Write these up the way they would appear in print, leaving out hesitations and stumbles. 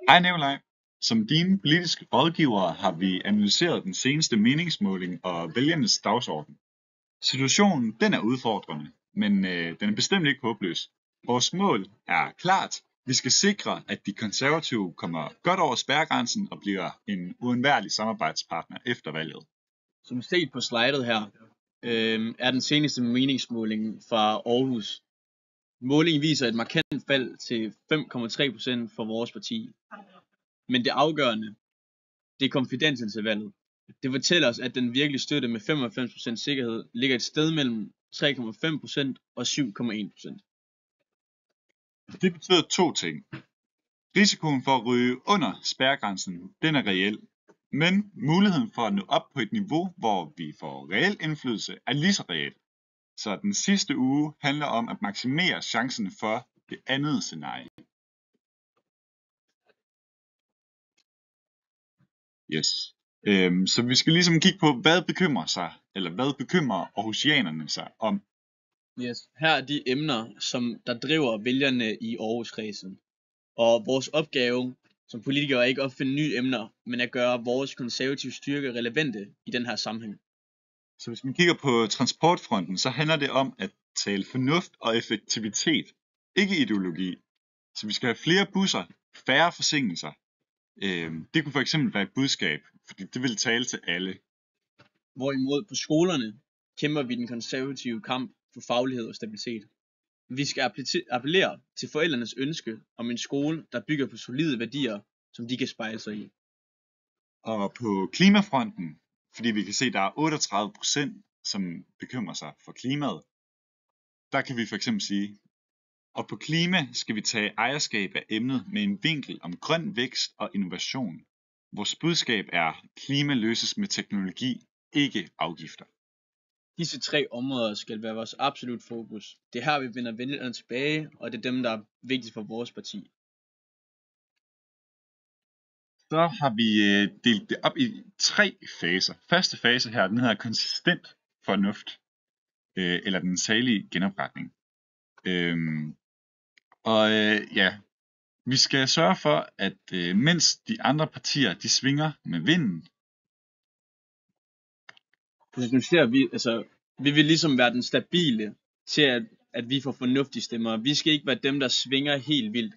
Hej Nikolaj. Som dine politiske rådgivere har vi analyseret den seneste meningsmåling og vælgernes dagsorden. Situationen den er udfordrende, men den er bestemt ikke håbløs. Vores mål er klart. Vi skal sikre, at de konservative kommer godt over spærregrænsen og bliver en uundværlig samarbejdspartner efter valget. Som set på slidet her, er den seneste meningsmåling fra Aarhus. Målingen viser et markant fald til 5,3% for vores parti. Men det afgørende, det er konfidensintervallet. Det fortæller os, at den virkelige støtte med 95% sikkerhed ligger et sted mellem 3,5% og 7,1%. Det betyder to ting. Risikoen for at ryge under spærregrænsen, den er reel. Men muligheden for at nå op på et niveau, hvor vi får reel indflydelse, er lige så reel. Så den sidste uge handler om at maksimere chancerne for det andet scenarie. Yes. Så vi skal ligesom kigge på, hvad bekymrer aarhusianerne sig om. Yes. Her er de emner, der driver vælgerne i Aarhuskredsen. Og vores opgave som politikere er ikke at opfinde nye emner, men at gøre vores konservative styrke relevante i den her sammenhæng. Så hvis man kigger på transportfronten, så handler det om at tale fornuft og effektivitet, ikke ideologi. Så vi skal have flere busser, færre forsinkelser. Det kunne for eksempel være et budskab, fordi det vil tale til alle. Hvorimod på skolerne kæmper vi den konservative kamp for faglighed og stabilitet. Vi skal appellere til forældrenes ønske om en skole, der bygger på solide værdier, som de kan spejle sig i. Og på klimafronten, fordi vi kan se, at der er 38%, som bekymrer sig for klimaet, der kan vi for eksempel sige, og på klima skal vi tage ejerskab af emnet med en vinkel om grøn vækst og innovation. Vores budskab er, klima løses med teknologi, ikke afgifter. Disse tre områder skal være vores absolut fokus. Det er her, vi vender vælgerne tilbage, og det er dem, der er vigtigt for vores parti. Så har vi delt det op i 3 faser. Første fase her, den hedder konsistent fornuft, eller den salige genopretning. Vi skal sørge for, at mens de andre partier, de svinger med vinden. Nu ser vi vil ligesom være den stabile til, at vi får fornuftige stemmer. Vi skal ikke være dem, der svinger helt vildt.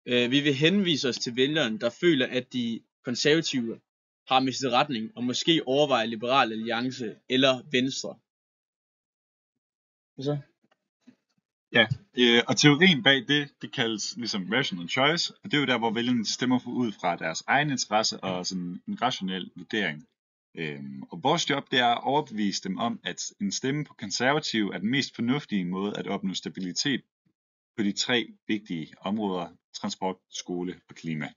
Vi vil henvise os til vælgerne, der føler, at de konservative har mistet retning, og måske overveje Liberal Alliance eller Venstre. Hvad så? Ja, og teorien bag det kaldes ligesom rational choice, og det er jo der, hvor vælgerne stemmer ud fra deres egen interesse og sådan en rationel vurdering. Og vores job, det er at overbevise dem om, at en stemme på konservative er den mest fornuftige måde at opnå stabilitet på de 3 vigtige områder: transport, skole og klima.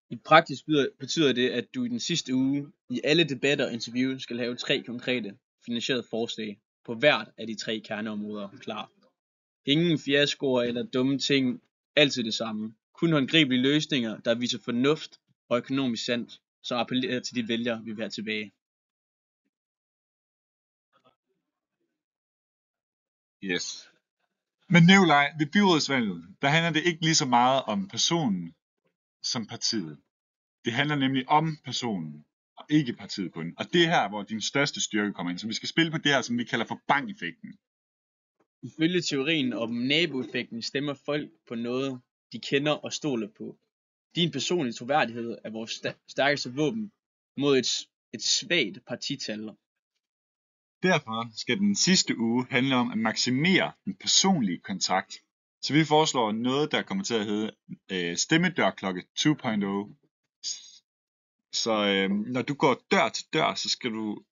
I praksis betyder det, at du i den sidste uge i alle debatter og interviews skal have 3 konkrete finansierede forslag på hvert af de 3 kerneområder klar. Ingen fiaskoer eller dumme ting, altid det samme. Kun håndgribelige løsninger, der viser fornuft og økonomisk sandt, som appellerer til de vælgere, vi vil have tilbage. Yes. Men Nikolaj, ved byrådsvalget, der handler det ikke lige så meget om personen som partiet. Det handler nemlig om personen, og ikke partiet kun. Og det er her, hvor din største styrke kommer ind. Så vi skal spille på det her, som vi kalder for bankeffekten. Ifølge teorien om naboeffekten stemmer folk på noget, de kender og stoler på. Din personlige troværdighed er vores stærkeste våben mod et svagt partital. Derfor skal den sidste uge handle om at maksimere den personlige kontakt. Så vi foreslår noget, der kommer til at hedde stemmedørklokke 2.0. Så når du går dør til dør, så skal du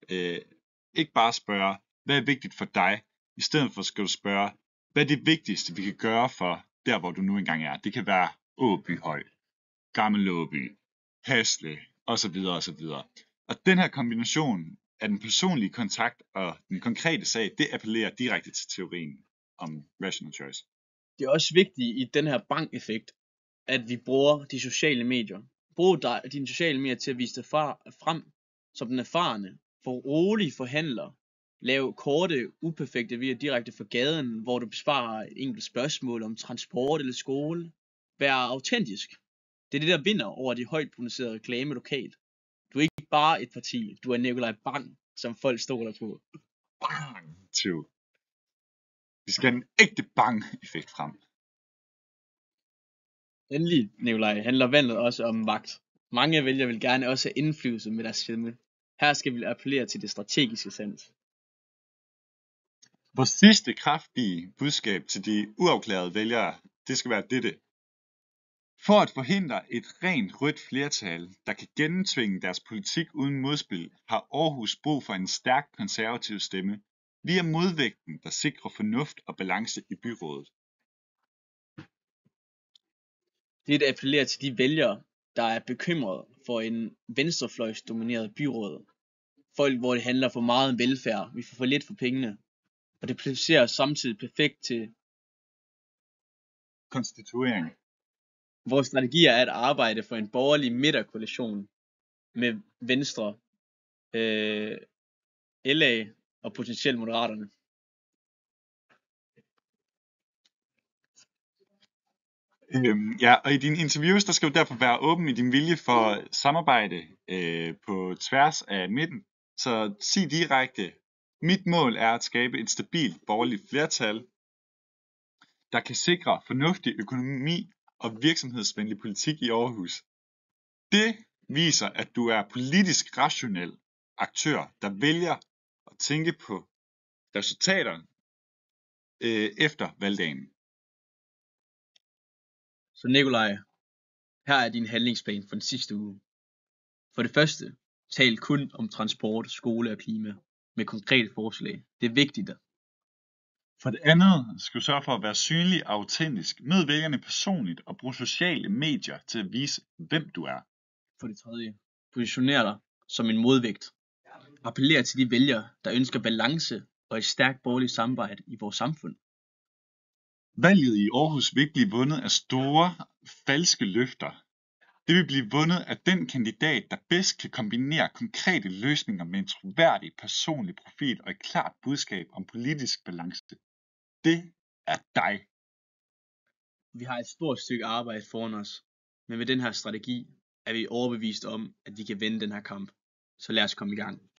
ikke bare spørge, hvad er vigtigt for dig? I stedet for skal du spørge, hvad er det vigtigste, vi kan gøre for der, hvor du nu engang er? Det kan være Åbyhøj, Gammel Åby, Hasle osv. osv. Og den her kombination af den personlige kontakt og den konkrete sag, det appellerer direkte til teorien om rational choice. Det er også vigtigt i den her bankeffekt, at vi bruger de sociale medier. Brug dine sociale medier til at vise dig frem som den erfarne, for rolig forhandler. Lav korte, uperfekte videoer direkte fra gaden, hvor du besvarer et enkelt spørgsmål om transport eller skole. Vær autentisk. Det er det, der vinder over de højt producerede reklame lokalt. Du er ikke bare et parti, du er Nikolaj Bang, som folk stoler på. Bang! 2. Vi skal have en ægte bang-effekt frem. Endelig, Nikolaj, handler valget også om magt. Mange vælgere vil gerne også have indflydelse med deres stemme. Her skal vi appellere til det strategiske sans. Vores sidste kraftige budskab til de uafklarede vælgere, det skal være dette. For at forhindre et rent rødt flertal, der kan gennemtvinge deres politik uden modspil, har Aarhus brug for en stærk konservativ stemme. Vi er modvægten, der sikrer fornuft og balance i byrådet. Det er at appellere til de vælgere, der er bekymrede for en venstrefløjsdomineret byråd. Folk, hvor det handler for meget om velfærd, vi får for lidt for pengene, og det placerer samtidig perfekt til Konstituering. vores strategi er at arbejde for en borgerlig midterkoalition med Venstre, LA og potentielt Moderaterne. Ja, og i dine interviews, der skal du derfor være åben i din vilje for samarbejde på tværs af midten. Så sig direkte, mit mål er at skabe et stabilt borgerligt flertal, der kan sikre fornuftig økonomi og virksomhedsvenlig politik i Aarhus. Det viser, at du er politisk rationel aktør, der vælger at tænke på resultater efter valgdagen. Så Nikolaj, her er din handlingsplan for den sidste uge. For det første, tal kun om transport, skole og klima med konkrete forslag. Det er vigtigt. For det andet skal du sørge for at være synlig og autentisk. Mød vælgerne personligt og brug sociale medier til at vise, hvem du er. For det tredje, positioner dig som en modvægt. Appellér til de vælgere, der ønsker balance og et stærkt borgerligt samarbejde i vores samfund. Valget i Aarhus vil ikke blive vundet af store, falske løfter. Det vil blive vundet af den kandidat, der bedst kan kombinere konkrete løsninger med en troværdig personlig profil og et klart budskab om politisk balance. Det er dig. Vi har et stort stykke arbejde foran os, men med den her strategi er vi overbevist om, at vi kan vinde den her kamp. Så lad os komme i gang.